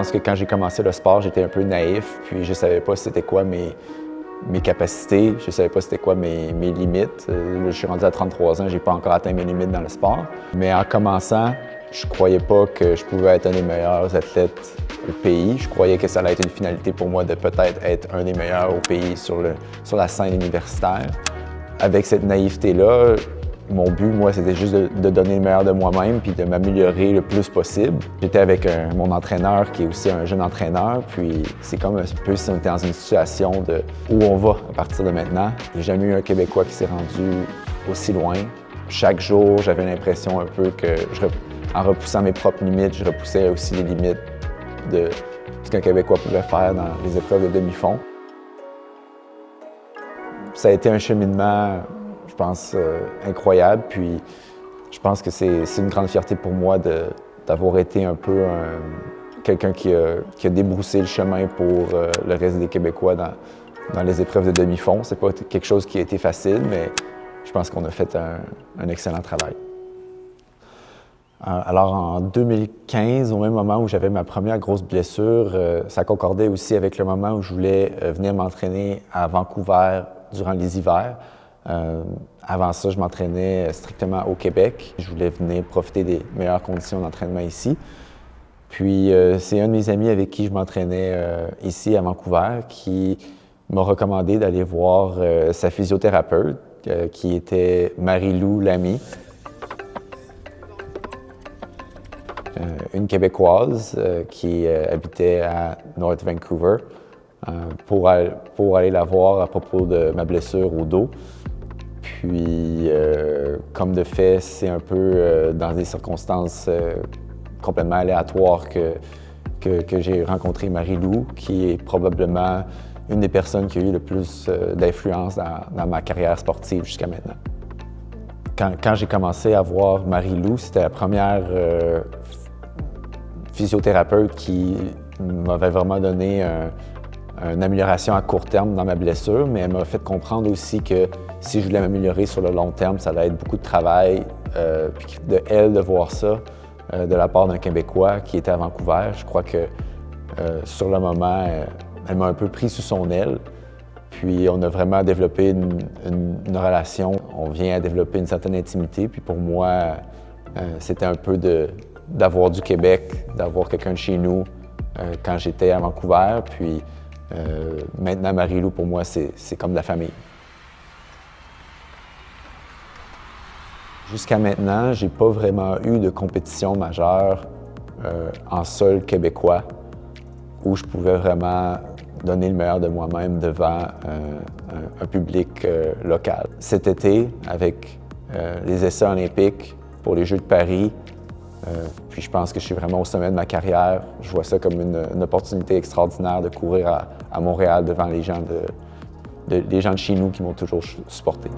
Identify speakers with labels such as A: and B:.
A: pense que quand j'ai commencé le sport, j'étais un peu naïf, puis je savais pas c'était quoi mes capacités, je savais pas c'était quoi mes limites. Là, je suis rendu à 33 ans, j'ai pas encore atteint mes limites dans le sport. Mais en commençant, je croyais pas que je pouvais être un des meilleurs athlètes au pays. Je croyais que ça allait être une finalité pour moi de peut-être être un des meilleurs au pays sur la scène universitaire. Avec cette naïveté-là, mon but, moi, c'était juste de donner le meilleur de moi-même puis de m'améliorer le plus possible. J'étais avec mon entraîneur qui est aussi un jeune entraîneur, puis c'est comme un peu si on était dans une situation de où on va à partir de maintenant. Il n'y a jamais eu un Québécois qui s'est rendu aussi loin. Chaque jour, j'avais l'impression un peu que, en repoussant mes propres limites, je repoussais aussi les limites de ce qu'un Québécois pouvait faire dans les épreuves de demi-fond. Ça a été un cheminement, je pense, incroyable. Puis je pense que c'est une grande fierté pour moi d'avoir été un peu quelqu'un qui a débroussé le chemin pour le reste des Québécois dans les épreuves de demi-fond. C'est pas quelque chose qui a été facile, mais je pense qu'on a fait un excellent travail. Alors en 2015, au même moment où j'avais ma première grosse blessure, ça concordait aussi avec le moment où je voulais venir m'entraîner à Vancouver durant les hivers. Avant ça, je m'entraînais strictement au Québec. Je voulais venir profiter des meilleures conditions d'entraînement ici. Puis c'est un de mes amis avec qui je m'entraînais ici à Vancouver qui m'a recommandé d'aller voir sa physiothérapeute, qui était Marie-Lou Lamy. Une Québécoise qui habitait à North Vancouver pour aller la voir à propos de ma blessure au dos. Puis, comme de fait, c'est un peu dans des circonstances complètement aléatoires que j'ai rencontré Marie-Lou, qui est probablement une des personnes qui a eu le plus d'influence dans ma carrière sportive jusqu'à maintenant. Quand j'ai commencé à voir Marie-Lou, c'était la première physiothérapeute qui m'avait vraiment donné une amélioration à court terme dans ma blessure, mais elle m'a fait comprendre aussi que si je voulais m'améliorer sur le long terme, ça allait être beaucoup de travail. Puis de voir ça de la part d'un Québécois qui était à Vancouver, je crois que sur le moment, elle m'a un peu pris sous son aile. Puis on a vraiment développé une relation. On vient à développer une certaine intimité. Puis pour moi, c'était un peu d'avoir du Québec, d'avoir quelqu'un de chez nous quand j'étais à Vancouver. Puis maintenant, Marie-Lou, pour moi, c'est comme de la famille. Jusqu'à maintenant, j'ai pas vraiment eu de compétition majeure en sol québécois où je pouvais vraiment donner le meilleur de moi-même devant un public local. Cet été, avec les essais olympiques pour les Jeux de Paris, puis je pense que je suis vraiment au sommet de ma carrière. Je vois ça comme une opportunité extraordinaire de courir à Montréal devant les gens de chez nous qui m'ont toujours supporté.